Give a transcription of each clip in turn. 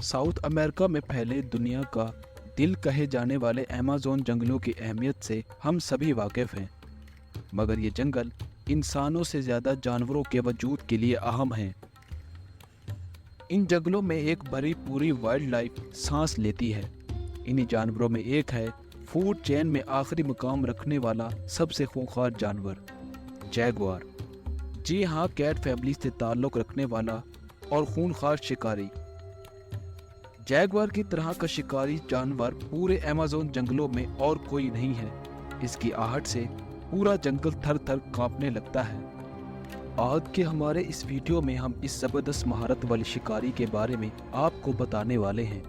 South America में फैले दुनिया का दिल कहे जाने वाले अमेज़न जंगलों की अहमियत से हम सभी वाकिफ हैं, मगर ये जंगल इंसानों से ज़्यादा जानवरों के वजूद के लिए अहम हैं। इन जंगलों में एक भरी पूरी वाइल्ड लाइफ सांस लेती है। इन्हीं जानवरों में एक है फूड चेन में आखिरी मुकाम रखने वाला सबसे खूंखार जानवर, जैगुआर। जी हाँ, कैट फैमिली से ताल्लुक़ रखने वाला और खूनखार शिकारी। जैगुआर की तरह का शिकारी जानवर पूरे अमेज़न जंगलों में और कोई नहीं है। इसकी आहट से पूरा जंगल थर थर कांपने लगता है। आज के हमारे इस वीडियो में हम इस ज़बरदस्त महारत वाले शिकारी के बारे में आपको बताने वाले हैं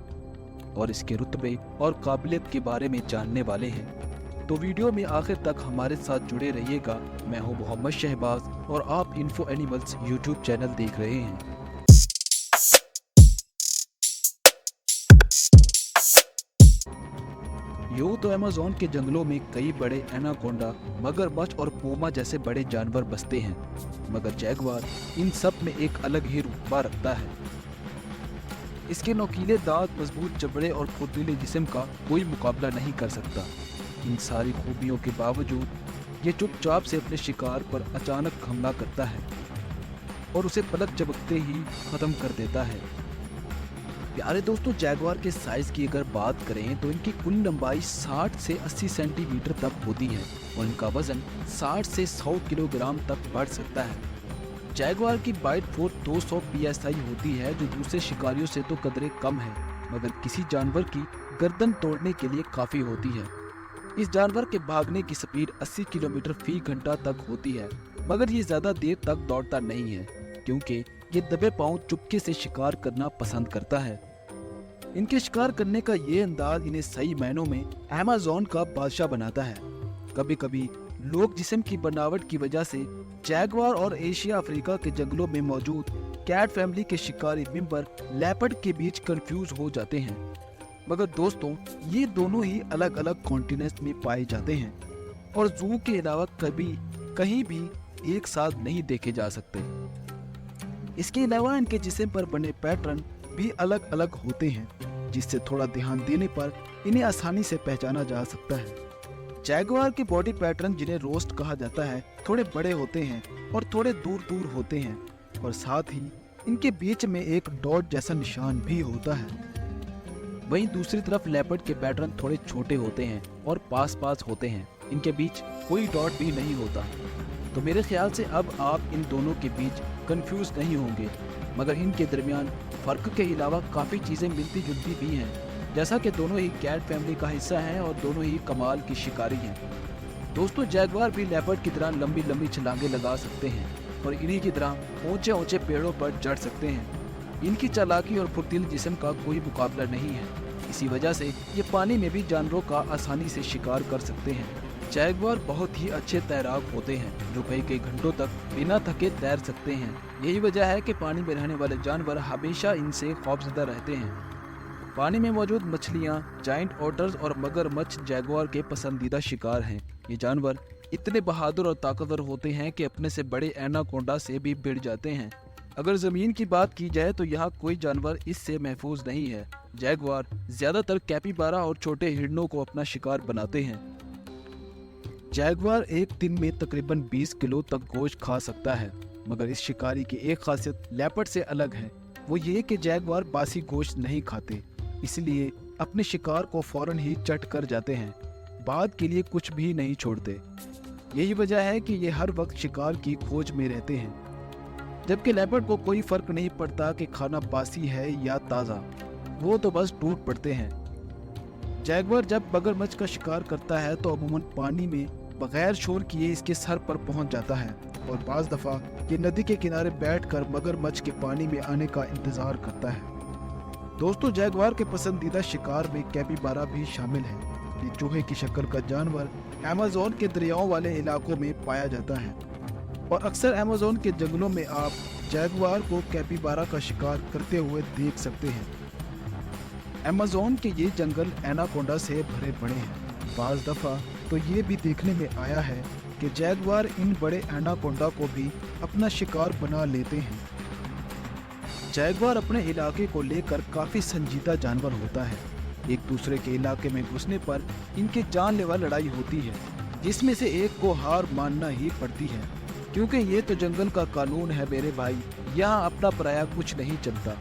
और इसके रुतबे और काबिलियत के बारे में जानने वाले हैं। तो वीडियो में आखिर तक हमारे साथ जुड़े रहिएगा। मैं हूं मोहम्मद शहबाज और आप इन्फो एनिमल्स यूट्यूब चैनल देख रहे हैं। यूं तो अमेज़न के जंगलों में कई बड़े एनाकोंडा, मगरमच्छ और पूमा जैसे बड़े जानवर बसते हैं, मगर जैगुआर इन सब में एक अलग ही रुतबा रखता है। इसके नोकीले दांत, मजबूत जबड़े और फुर्तीले जिस्म का कोई मुकाबला नहीं कर सकता। इन सारी खूबियों के बावजूद ये चुपचाप से अपने शिकार पर अचानक हमला करता है और उसे पलक झपकते ही खत्म कर देता है। प्यारे दोस्तों, जैगुआर के साइज की अगर बात करें तो इनकी कुल लंबाई 60 से 80 सेंटीमीटर तक होती है और इनका वजन 60 से 100 किलोग्राम तक बढ़ सकता है। जैगुआर की बाइट फोर्स 200 psi होती है, जो दूसरे शिकारियों से तो कदरे कम है, मगर किसी जानवर की गर्दन तोड़ने के लिए काफ़ी होती है। इस जानवर के भागने की स्पीड 80 किलोमीटर फी घंटा तक होती है, मगर ये ज़्यादा देर तक दौड़ता नहीं है क्योंकि ये दबे पांव चुपके से शिकार करना पसंद करता है। इनके शिकार करने का ये अंदाज इन्हें सही मायनों में अमेज़न का बादशाह बनाता है। कभी कभी लोग जिस्म की बनावट की वजह से जैगुआर और एशिया अफ्रीका के जंगलों में मौजूद कैट फैमिली के शिकारी मेंबर लेपर्ड के बीच कंफ्यूज हो जाते हैं, मगर दोस्तों ये दोनों ही अलग अलग कॉन्टिनेंट में पाए जाते हैं और जू के अलावा कभी कहीं भी एक साथ नहीं देखे जा सकते। इसके अलावा इनके जिस्म पर बने पैटर्न भी अलग अलग होते हैं, जिससे थोड़ा ध्यान देने पर इन्हें आसानी से पहचाना जा सकता है। जैगुआर के बॉडी पैटर्न, जिन्हें रोस्ट कहा जाता है, थोड़े बड़े होते हैं और थोड़े दूर दूर होते हैं और साथ ही इनके बीच में एक डॉट जैसा निशान भी होता है। वहीं दूसरी तरफ लेपर्ड के पैटर्न थोड़े छोटे होते हैं और पास पास होते हैं, इनके बीच कोई डॉट भी नहीं होता। तो मेरे ख्याल से अब आप इन दोनों के बीच कंफ्यूज नहीं होंगे, मगर इनके दरमियान फ़र्क के अलावा काफ़ी चीज़ें मिलती जुलती भी हैं, जैसा कि दोनों ही कैट फैमिली का हिस्सा हैं और दोनों ही कमाल की शिकारी हैं। दोस्तों, जैगुआर भी लेपर्ड की तरह लंबी लंबी छलांगें लगा सकते हैं और इन्हीं की तरह ऊंचे ऊंचे पेड़ों पर चढ़ सकते हैं। इनकी चालाकी और फुर्तीले जिस्म का कोई मुकाबला नहीं है, इसी वजह से ये पानी में भी जानवरों का आसानी से शिकार कर सकते हैं। जैगुआर बहुत ही अच्छे तैराक होते हैं, जो कई घंटों तक बिना थके तैर सकते हैं। यही वजह है कि पानी में रहने वाले जानवर हमेशा इनसे खौफजदा रहते हैं। पानी में मौजूद मछलियाँ, जाइंट ऑटर्स और मगरमच्छ जैगुआर के पसंदीदा शिकार हैं। ये जानवर इतने बहादुर और ताकतवर होते हैं कि अपने से बड़े एनाकोंडा से भी भिड़ जाते हैं। अगर ज़मीन की बात की जाए तो यहाँ कोई जानवर इससे महफूज नहीं है। जैगुआर ज़्यादातर कैपिबारा और छोटे हिरणों को अपना शिकार बनाते हैं। जैगुआर एक दिन में तकरीबन 20 किलो तक गोश्त खा सकता है, मगर इस शिकारी की एक खासियत लेपर्ड से अलग है। वो ये कि जैगुआर बासी गोश्त नहीं खाते, इसलिए अपने शिकार को फौरन ही चट कर जाते हैं, बाद के लिए कुछ भी नहीं छोड़ते। यही वजह है कि ये हर वक्त शिकार की खोज में रहते हैं, जबकि लेपर्ड को कोई फर्क नहीं पड़ता कि खाना बासी है या ताज़ा, वो तो बस टूट पड़ते हैं। जैगुआर जब मगरमच्छ का शिकार करता है तो अमूमन पानी में बगैर शोर किए इसके सर पर पहुंच जाता है और बाज़ दफ़ा ये नदी के किनारे बैठकर मगरमच्छ के पानी में आने का इंतज़ार करता है। दोस्तों, जैगुआर के पसंदीदा शिकार में कैपिबारा भी शामिल है। ये चूहे की शक्ल का जानवर अमेज़न के दरियाओं वाले इलाकों में पाया जाता है और अक्सर अमेज़न के जंगलों में आप जैगुआर को कैपिबारा का शिकार करते हुए देख सकते हैं। अमेज़न के ये जंगल एनाकोंडा से भरे पड़े हैं। बाज़ दफ़ा तो ये भी देखने में आया है कि जैगुआर इन बड़े एनाकोंडा को भी अपना शिकार बना लेते हैं। जैगुआर अपने इलाके को लेकर काफी संजीदा जानवर होता है। एक दूसरे के इलाके में घुसने पर इनकी जानलेवा लड़ाई होती है, जिसमें से एक को हार मानना ही पड़ती है, क्योंकि ये तो जंगल का कानून है मेरे भाई, यहाँ अपना पराया कुछ नहीं चलता।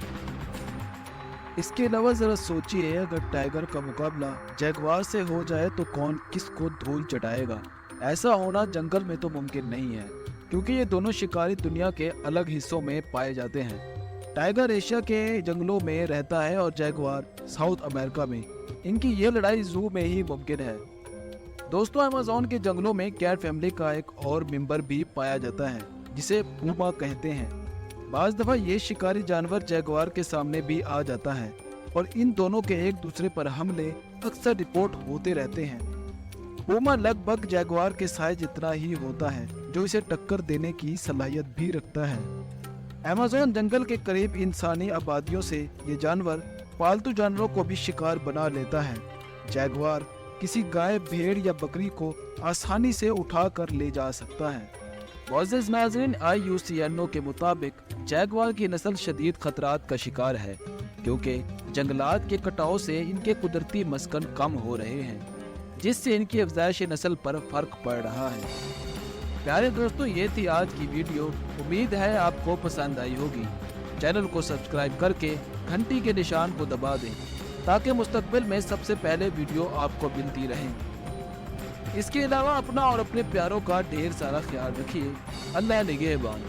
इसके अलावा जरा सोचिए, अगर टाइगर का मुकाबला जैगुआर से हो जाए तो कौन किसको धूल चटाएगा। ऐसा होना जंगल में तो मुमकिन नहीं है, क्योंकि ये दोनों शिकारी दुनिया के अलग हिस्सों में पाए जाते हैं। टाइगर एशिया के जंगलों में रहता है और जैगुआर साउथ अमेरिका में। इनकी ये लड़ाई जू में ही मुमकिन है। दोस्तों, अमेज़न के जंगलों में कैट फैमिली का एक और मेंबर भी पाया जाता है, जिसे पूमा कहते हैं। बाज दफा ये शिकारी जानवर जैगुआर के सामने भी आ जाता है और इन दोनों के एक दूसरे पर हमले अक्सर रिपोर्ट होते रहते हैं। पूमा लगभग जैगुआर के साइज जितना ही होता है, जो इसे टक्कर देने की सलाहियत भी रखता है। अमेज़न जंगल के करीब इंसानी आबादियों से ये जानवर पालतू जानवरों को भी शिकार बना लेता है। जैगुआर किसी गाय, भेड़ या बकरी को आसानी से उठा कर ले जा सकता है। मुअज़्ज़िज़ नाज़रीन, IUCN के मुताबिक जैगुआर की नस्ल शदीद खतरात का शिकार है, क्योंकि जंगलात के कटाव से इनके कुदरती मस्कन कम हो रहे हैं, जिससे इनकी अफज़ाइश नस्ल पर फर्क पड़ रहा है। प्यारे दोस्तों, ये थी आज की वीडियो। उम्मीद है आपको पसंद आई होगी। चैनल को सब्सक्राइब करके घंटी के निशान को दबा दें, ताकि मुस्तकबिल में सबसे पहले वीडियो आपको मिलती रहे। इसके अलावा अपना और अपने प्यारों का ढेर सारा ख्याल रखिए। अल्लाह निगहबान।